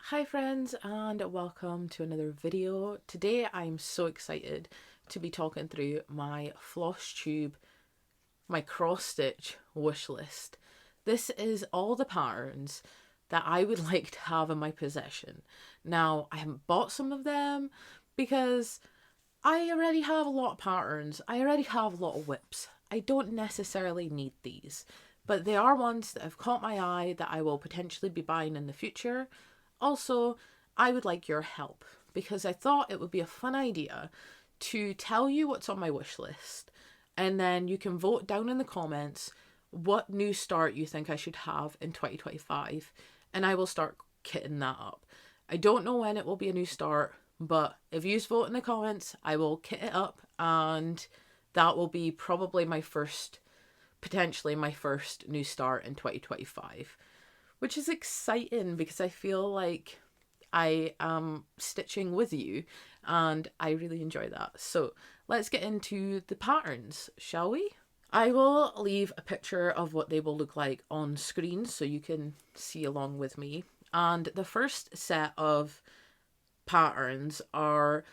Hi friends and welcome to another video. Today I'm so excited to be talking through my Flosstube, my cross stitch wish list. This is all the patterns that I would like to have in my possession. Now I haven't bought some of them because I already have a lot of patterns. I already have a lot of whips. I don't necessarily need these, but they are ones that have caught my eye that I will potentially be buying in the future. Also, I would like your help because I thought it would be a fun idea to tell you what's on my wish list, and then you can vote down in the comments what new start you think I should have in 2025, and I will start kitting that up. I don't know when it will be a new start, but if you vote in the comments, I will kit it up, and that will be probably potentially my first new start in 2025. Which is exciting because I feel like I am stitching with you and I really enjoy that. So let's get into the patterns, shall we? I will leave a picture of what they will look like on screen so you can see along with me. And the first set of patterns are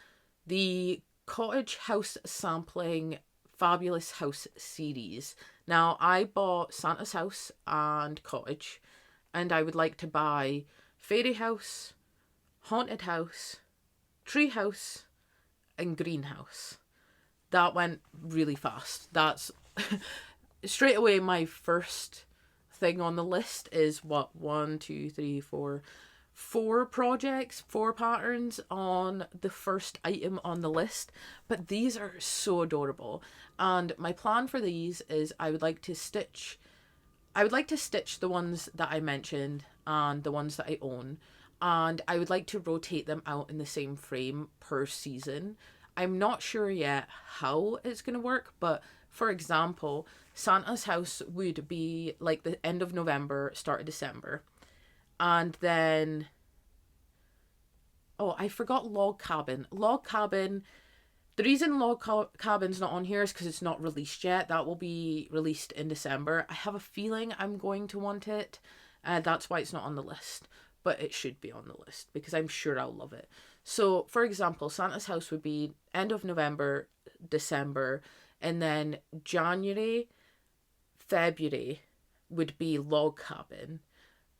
the Cottage House Sampling Fabulous House series. Now I bought Santa's House and Cottage, and I would like to buy Fairy House, Haunted House, Tree House, and Greenhouse. That went really fast. That's straight away my first thing on the list is what, 4 projects, 4 patterns on the first item on the list. But these are so adorable. And my plan for these is I would like to stitch the ones that I mentioned and the ones that I own, and I would like to rotate them out in the same frame per season. I'm not sure yet how it's going to work, but for example, Santa's House would be like the end of November, start of December. And then, oh, I forgot Log Cabin. Log Cabin, the reason Cabin's not on here is because it's not released yet. That will be released in December. I have a feeling I'm going to want it. That's why it's not on the list. But it should be on the list because I'm sure I'll love it. So, for example, Santa's House would be end of November, December, and then January, February would be Log Cabin.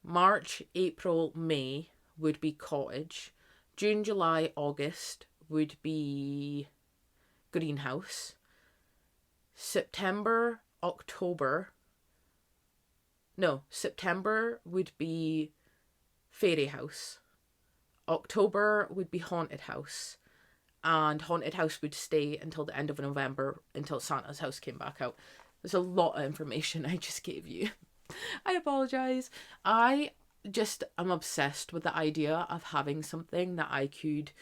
March, April, May would be Cottage. June, July, August would be Greenhouse. September would be Fairy House. October would be Haunted House. And Haunted House would stay until the end of November, until Santa's House came back out. There's a lot of information I just gave you. I apologise. I just am obsessed with the idea of having something that I could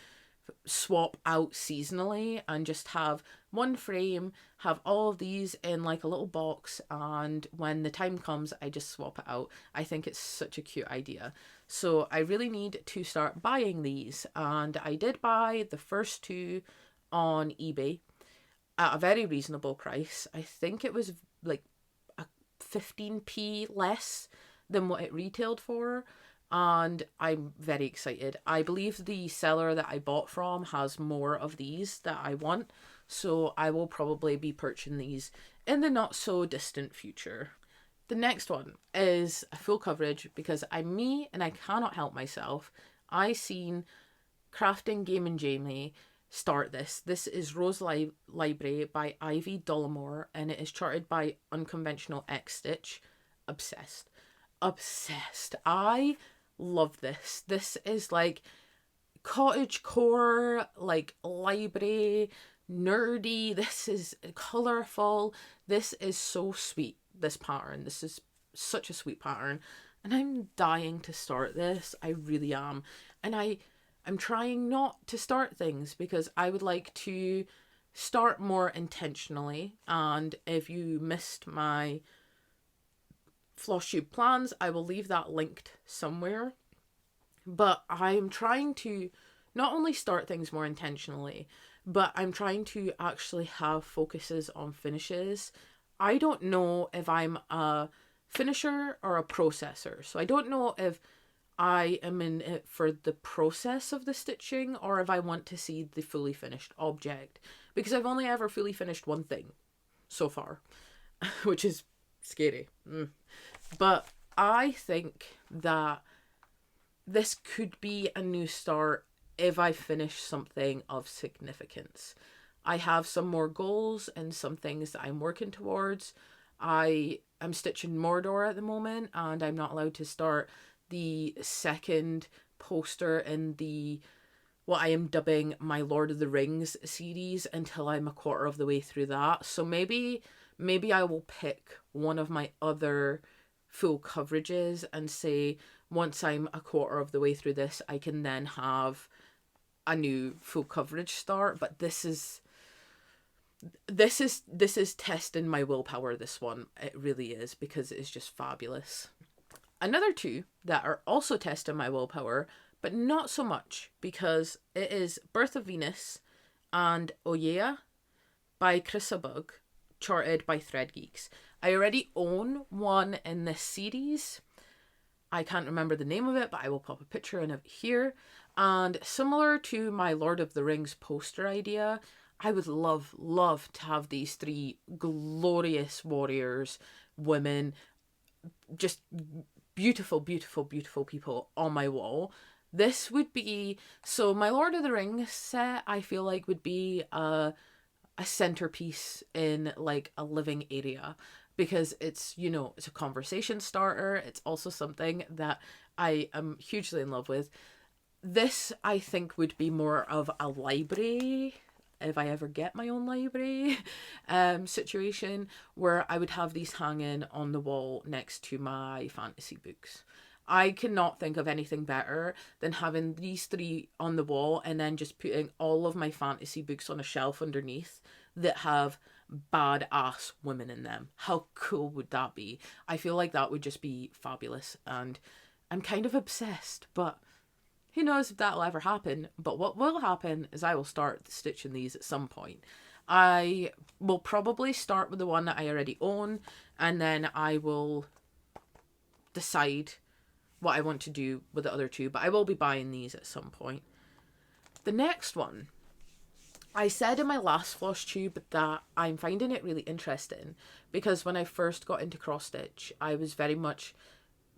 swap out seasonally and just have one frame, have all of these in like a little box, and when the time comes I just swap it out. I think it's such a cute idea. So I really need to start buying these, and I did buy the first 2 on eBay at a very reasonable price. I think it was like a 15p less than what it retailed for, and I'm very excited. I believe the seller that I bought from has more of these that I want, so I will probably be purchasing these in the not so distant future. The next one is a full coverage because I'm me and I cannot help myself. I seen Crafting Game and Jamie start this. This is Rose Library by Ivy Dollamore, and it is charted by Unconventional X Stitch. Obsessed. I love this. This is like cottage core, like library, nerdy. This is colourful. This is so sweet, this pattern. This is such a sweet pattern. And I'm dying to start this. I really am. And I'm trying not to start things because I would like to start more intentionally. And if you missed my Flosstube plans, I will leave that linked somewhere. But I'm trying to not only start things more intentionally, but I'm trying to actually have focuses on finishes. I don't know if I'm a finisher or a processor. So I don't know if I am in it for the process of the stitching, or if I want to see the fully finished object. Because I've only ever fully finished one thing so far, which is scary. But I think that this could be a new start if I finish something of significance. I have some more goals and some things that I'm working towards. I am stitching Mordor at the moment, and I'm not allowed to start the second poster in the what I am dubbing my Lord of the Rings series until I'm a quarter of the way through that. So maybe I will pick one of my other full coverages and say once I'm a quarter of the way through this, I can then have a new full coverage start. But this is testing my willpower, this one. It really is, because it's just fabulous. Another two that are also testing my willpower, but not so much, because it is Birth of Venus and Oyea by Chrysabug, charted by Thread Geeks. I already own one in this series. I can't remember the name of it, but I will pop a picture in it here. And similar to my Lord of the Rings poster idea, I would love to have these three glorious warriors, women, just beautiful people on my wall. This would be, so my Lord of the Rings set, I feel like, would be a centerpiece in like a living area, because it's, you know, it's a conversation starter. It's also something that I am hugely in love with. This, I think, would be more of a library, if I ever get my own library, situation, where I would have these hanging on the wall next to my fantasy books. I cannot think of anything better than having these three on the wall and then just putting all of my fantasy books on a shelf underneath that have badass women in them. How cool would that be? I feel like that would just be fabulous, and I'm kind of obsessed, but who knows if that'll ever happen. But what will happen is I will start stitching these at some point. I will probably start with the one that I already own, and then I will decide what I want to do with the other two, but I will be buying these at some point. The next one, I said in my last Flosstube that I'm finding it really interesting, because when I first got into cross stitch, I was very much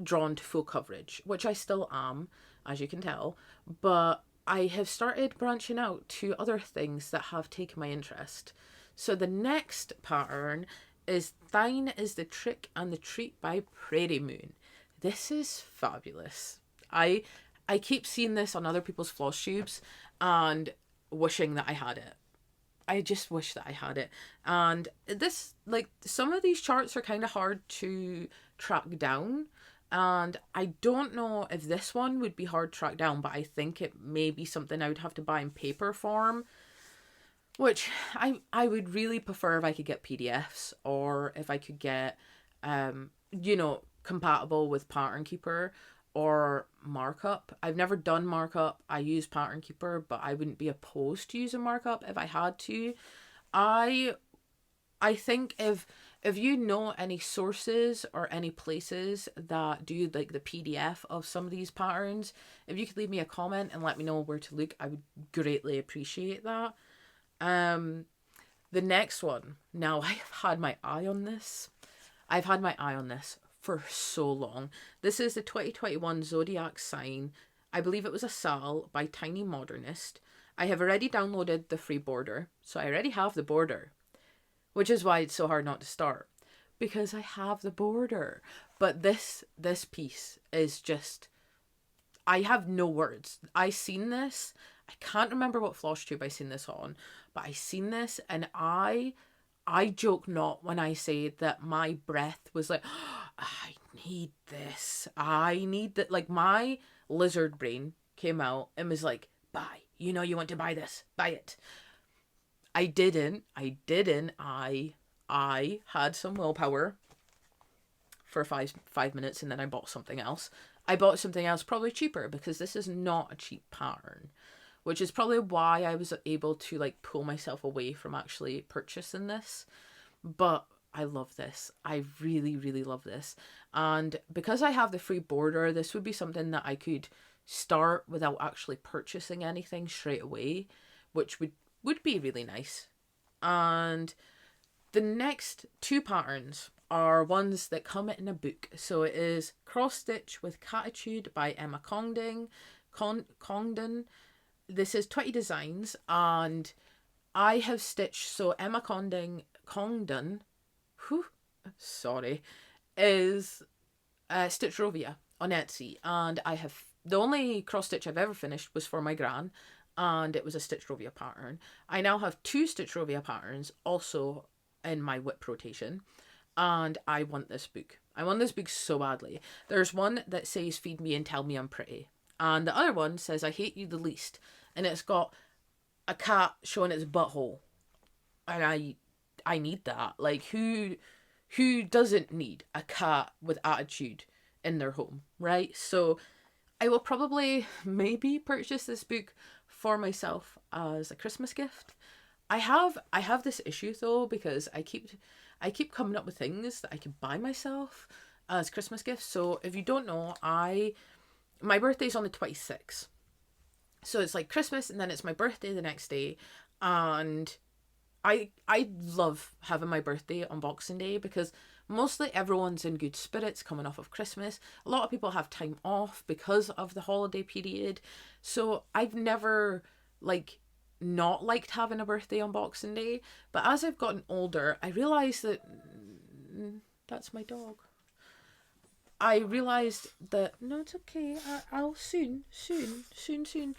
drawn to full coverage, which I still am, as you can tell, but I have started branching out to other things that have taken my interest. So the next pattern is Thine is the Trick and the Treat by Prairie Moon. This is fabulous. I keep seeing this on other people's floss tubes and wishing that I had it. I just wish that I had it. And this, like, some of these charts are kind of hard to track down. And I don't know if this one would be hard to track down, but I think it may be something I would have to buy in paper form, which I would really prefer if I could get PDFs, or if I could get, you know, compatible with Pattern Keeper or markup. I've never done markup. I use Pattern Keeper, but I wouldn't be opposed to using markup if I had to. I think if you know any sources or any places that do like the PDF of some of these patterns, if you could leave me a comment and let me know where to look, I would greatly appreciate that. The next one. Now, I have had my eye on this. I've had my eye on this for so long. This is the 2021 Zodiac sign. I believe it was a Sal by Tiny Modernist. I have already downloaded the free border, so I already have the border, which is why it's so hard not to start, because I have the border. But this piece is just, I have no words. I seen this, I can't remember what Flosstube I seen this on, but I seen this, and I joke not when I say that my breath was like, oh, I need this. I need that. Like, my lizard brain came out and was like, buy. You know you want to buy this. Buy it. I didn't. I had some willpower for five minutes, and then I bought something else. I bought something else probably cheaper, because this is not a cheap pattern, which is probably why I was able to like pull myself away from actually purchasing this. But I love this. I really, really love this. And because I have the free border, this would be something that I could start without actually purchasing anything straight away, which would be really nice. And the next two patterns are ones that come in a book. So it is Cross Stitch with Catitude by Emma Congdon. This is 20 designs, and I have stitched, so Emma Congdon, is Stitch Rovia on Etsy, and I have, the only cross stitch I've ever finished was for my gran, and it was a Stitch Rovia pattern. I now have two Stitch Rovia patterns also in my whip rotation, and I want this book. I want this book so badly. There's one that says feed me and tell me I'm pretty, and the other one says I hate you the least, and it's got a cat showing its butthole, and I need that. Like, who doesn't need a cat with attitude in their home, right? So I will probably maybe purchase this book for myself as a Christmas gift. I have this issue though, because I keep coming up with things that I could buy myself as Christmas gifts. So if you don't know, my birthday's on the 26th. So it's like Christmas and then it's my birthday the next day, and I love having my birthday on Boxing Day because mostly everyone's in good spirits coming off of Christmas. A lot of people have time off because of the holiday period. So I've never not liked having a birthday on Boxing Day. But as I've gotten older, I realised that that's my dog. I realised that, no, it's okay. I'll soon.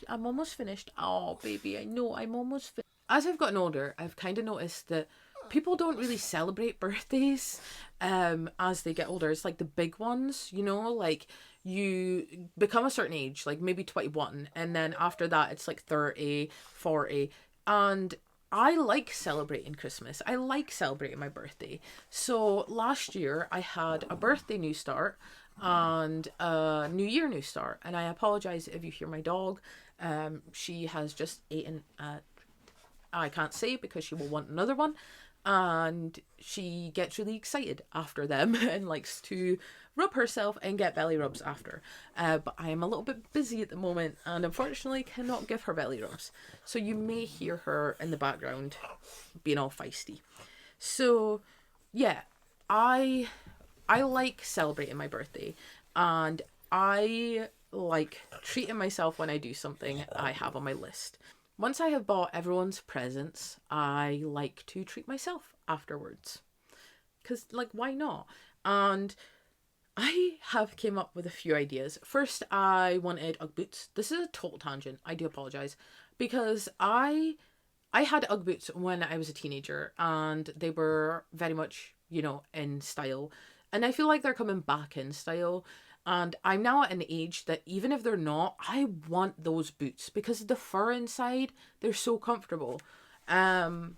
I'm almost finished. Oh, baby, I know, I'm almost finished. As I've gotten older, I've kind of noticed that people don't really celebrate birthdays as they get older. It's like the big ones, you know, like you become a certain age, like maybe 21, and then after that it's like 30, 40, and I like celebrating Christmas. I like celebrating my birthday. So last year I had a birthday new start and a New Year new start, and I apologize if you hear my dog. She has just eaten I can't say because she will want another one, and she gets really excited after them and likes to rub herself and get belly rubs after. But I am a little bit busy at the moment and unfortunately cannot give her belly rubs. So you may hear her in the background being all feisty. So yeah, I like celebrating my birthday, and I like treating myself when I do something I have on my list. Once I have bought everyone's presents, I like to treat myself afterwards. Because, why not? And I have came up with a few ideas. First, I wanted Ugg boots. This is a total tangent. I do apologise. Because I had Ugg boots when I was a teenager, and they were very much, in style. And I feel like they're coming back in style. And I'm now at an age that even if they're not, I want those boots because the fur inside, they're so comfortable. And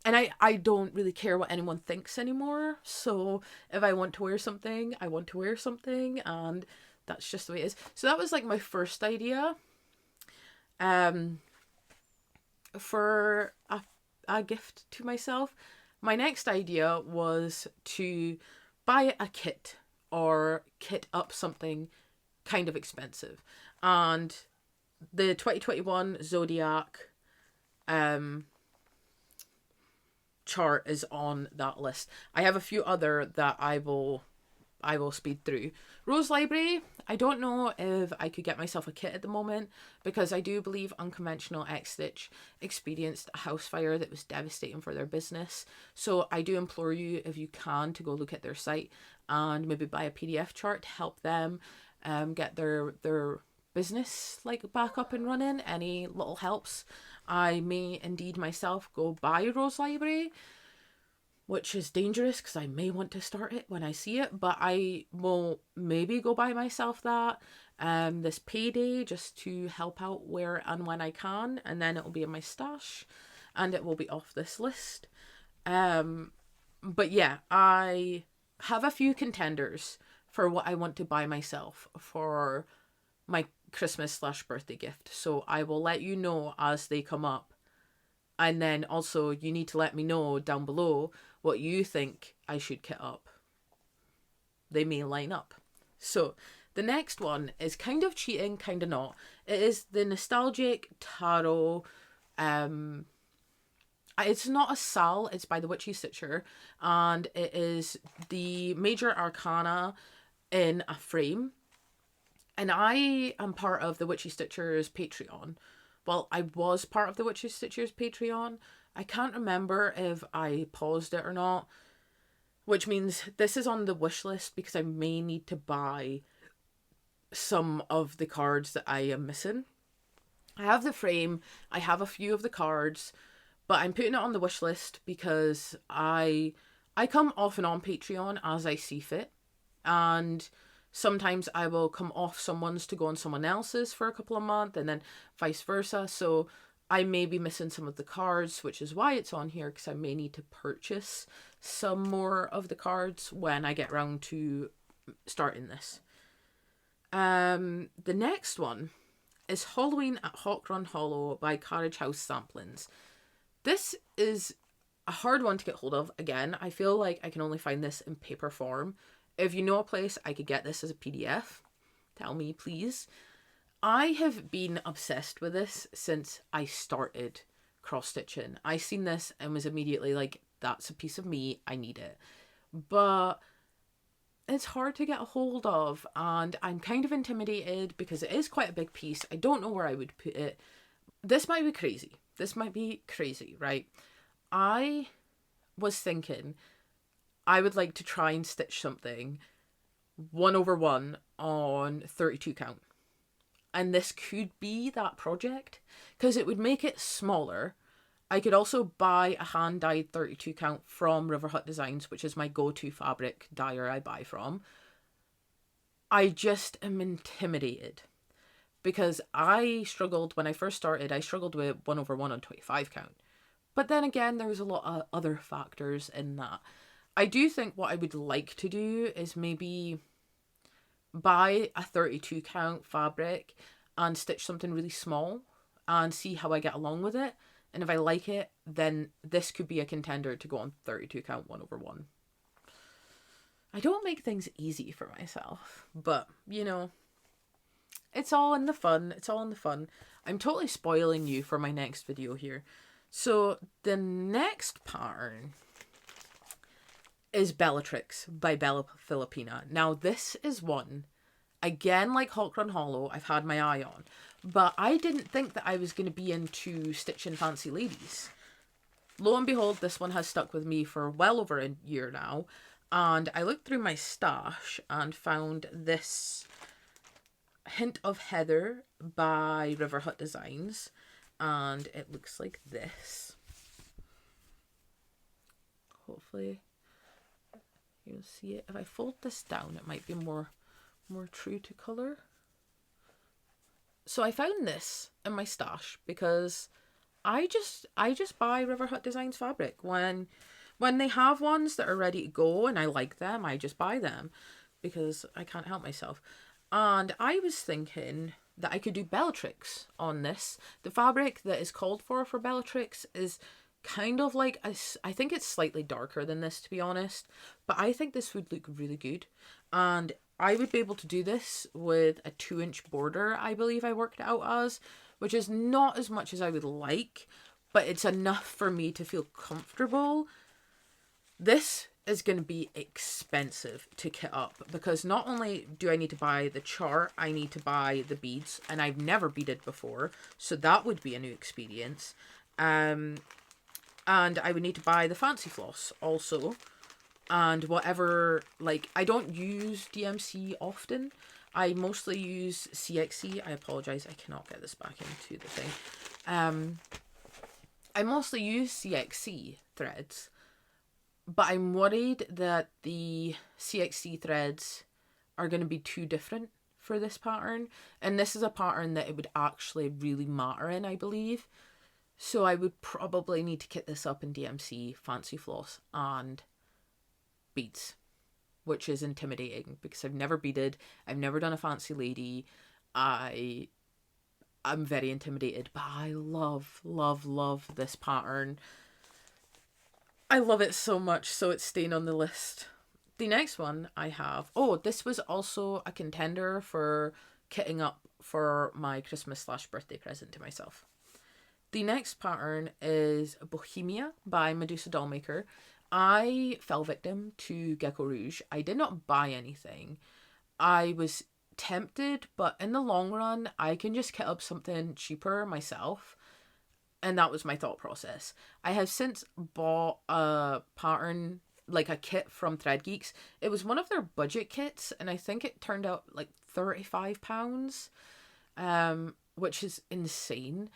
I don't really care what anyone thinks anymore. So if I want to wear something, I want to wear something, and that's just the way it is. So that was my first idea for a gift to myself. My next idea was to buy a kit or kit up something kind of expensive. And the 2021 Zodiac chart is on that list. I have a few other that I will speed through. Rose Library, I don't know if I could get myself a kit at the moment because I do believe Unconventional X-Stitch experienced a house fire that was devastating for their business. So I do implore you, if you can, to go look at their site and maybe buy a PDF chart to help them get their business back up and running. Any little helps. I may indeed myself go buy Rose Library, which is dangerous because I may want to start it when I see it, but I will maybe go buy myself that this payday just to help out where and when I can, and then it will be in my stash and it will be off this list. But yeah, I have a few contenders for what I want to buy myself for my Christmas/birthday gift. So I will let you know as they come up. And then also you need to let me know down below what you think I should kit up, they may line up. So the next one is kind of cheating, kind of not. It is the Nostalgic Tarot. It's not a Sal, it's by the Witchy Stitcher, and it is the Major Arcana in a frame. And I am part of the Witchy Stitcher's Patreon. Well, I was part of the Witchy Stitcher's Patreon. I can't remember if I paused it or not, which means this is on the wish list because I may need to buy some of the cards that I am missing. I have the frame, I have a few of the cards, but I'm putting it on the wish list because I come off and on Patreon as I see fit, and sometimes I will come off someone's to go on someone else's for a couple of months, and then vice versa. So I may be missing some of the cards, which is why it's on here, because I may need to purchase some more of the cards when I get around to starting this. The next one is Halloween at Hawk Run Hollow by Carriage House Samplings. This is a hard one to get hold of. Again, I feel like I can only find this in paper form. If you know a place I could get this as a PDF, tell me, please. I have been obsessed with this since I started cross-stitching. I seen this and was immediately like, that's a piece of me, I need it. But it's hard to get a hold of, and I'm kind of intimidated because it is quite a big piece. I don't know where I would put it. This might be crazy, right? I was thinking I would like to try and stitch something 1/1 on 32 count. And this could be that project, because it would make it smaller. I could also buy a hand-dyed 32 count from River Hut Designs, which is my go-to fabric dyer I buy from. I just am intimidated because I struggled when I first started. I struggled with 1/1 on 25 count. But then again, there was a lot of other factors in that. I do think what I would like to do is maybe buy a 32 count fabric and stitch something really small and see how I get along with it. And if I like it, then this could be a contender to go on 32 count 1/1. I don't make things easy for myself, but you know, it's all in the fun. It's all in the fun. I'm totally spoiling you for my next video here. So the next pattern is Bellatrix by Bella Filipina. Now this is one, again, like Hawk Run Hollow, I've had my eye on. But I didn't think that I was going to be into stitching fancy ladies. Lo and behold, this one has stuck with me for well over a year now. And I looked through my stash and found this Hint of Heather by River Hut Designs. And it looks like this. Hopefully you'll see it. If I fold this down, it might be more true to colour. So I found this in my stash because I just buy River Hut Designs fabric. When they have ones that are ready to go and I like them, I just buy them because I can't help myself. And I was thinking that I could do Bellatrix on this. The fabric that is called for Bellatrix is kind of like, I think it's slightly darker than this, to be honest, but I think this would look really good. And I would be able to do this with a 2-inch border, I believe I worked it out as, which is not as much as I would like, but it's enough for me to feel comfortable. This is going to be expensive to kit up because not only do I need to buy the chart, I need to buy the beads, and I've never beaded before, so that would be a new experience. And I would need to buy the fancy floss also. And whatever, like, I don't use DMC often. I mostly use CXC. I apologize, I cannot get this back into the thing. I mostly use CXC threads, but I'm worried that the CXC threads are going to be too different for this pattern. And this is a pattern that it would actually really matter in, I believe. So I would probably need to kit this up in DMC, fancy floss, and beads, which is intimidating because I've never beaded, I've never done a fancy lady. I'm very intimidated, but I love this pattern. I love it so much, so it's staying on the list. The next one I have, oh, this was also a contender for kitting up for my Christmas/birthday present to myself. The next pattern is Bohemia by Medusa Dollmaker. I fell victim to Gecko Rouge. I did not buy anything. I was tempted, but in the long run, I can just kit up something cheaper myself. And that was my thought process. I have since bought a pattern, like a kit from Thread Geeks. It was one of their budget kits, and I think it turned out like £35, which is insane.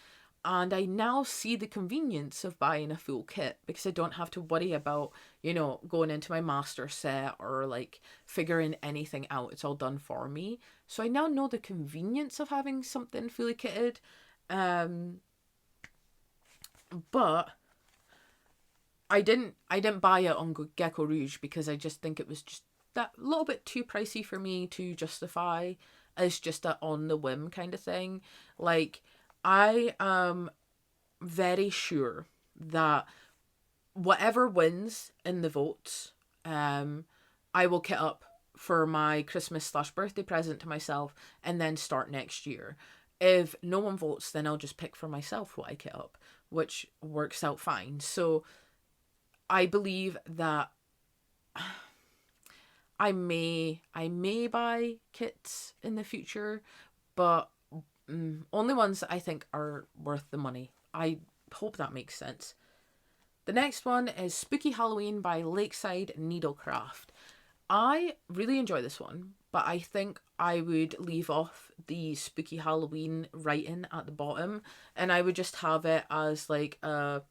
And I now see the convenience of buying a full kit because I don't have to worry about, you know, going into my master set or like figuring anything out. It's all done for me. So I now know the convenience of having something fully kitted. But I didn't buy it on Gecko Rouge because I just think it was just that little bit too pricey for me to justify as just a on the whim kind of thing. Like, I am very sure that whatever wins in the votes, I will kit up for my Christmas/birthday present to myself and then start next year. If no one votes, then I'll just pick for myself what I kit up, which works out fine. So I believe that I may buy kits in the future, but only ones that I think are worth the money. I hope that makes sense. The next one is Spooky Halloween by Lakeside Needlecraft. I really enjoy this one, but I think I would leave off the Spooky Halloween writing at the bottom, and I would just have it as like the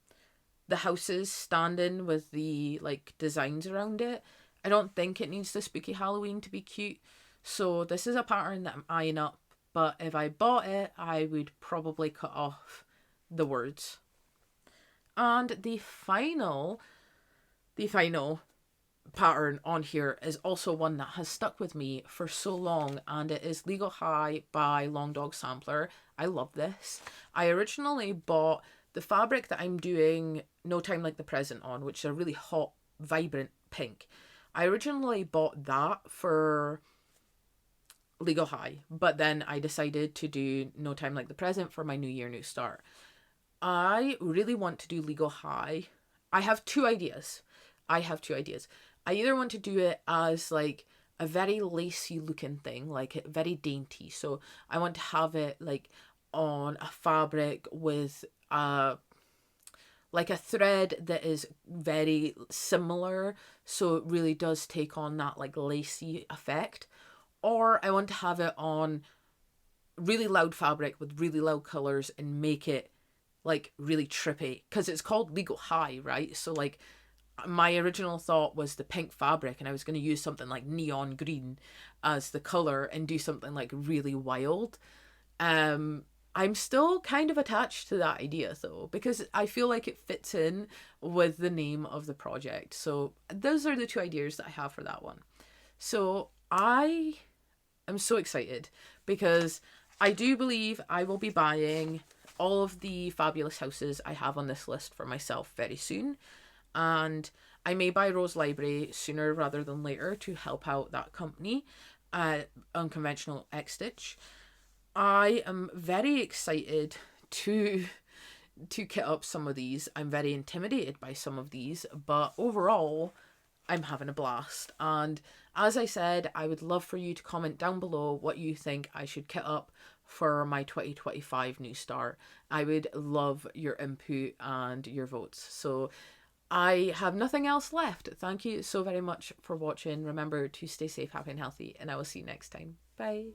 houses standing with the like designs around it. I don't think it needs the Spooky Halloween to be cute, so this is a pattern that I'm eyeing up. But if I bought it, I would probably cut off the words. And the final pattern on here is also one that has stuck with me for so long, and it is Legal High by Long Dog Sampler. I love this. I originally bought the fabric that I'm doing No Time Like the Present on, which is a really hot, vibrant pink. I originally bought that for Legal High, but then I decided to do No Time Like the Present for my New Year, New Start. I really want to do Legal High. I have two ideas. I either want to do it as like a very lacy looking thing, like very dainty. So I want to have it like on a fabric with like a thread that is very similar, so it really does take on that like lacy effect. Or I want to have it on really loud fabric with really loud colours and make it like really trippy, because it's called Legal High, right? So like my original thought was the pink fabric, and I was going to use something like neon green as the colour and do something like really wild. I'm still kind of attached to that idea though, because I feel like it fits in with the name of the project. So those are the two ideas that I have for that one. So I'm so excited because I do believe I will be buying all of the fabulous houses I have on this list for myself very soon. And I may buy Rose Library sooner rather than later to help out that company, Unconventional X Stitch. I am very excited to kit up some of these. I'm very intimidated by some of these, but overall I'm having a blast. And as I said, I would love for you to comment down below what you think I should kit up for my 2025 New Start. I would love your input and your votes. So I have nothing else left. Thank you so very much for watching. Remember to stay safe, happy and healthy, and I will see you next time. Bye.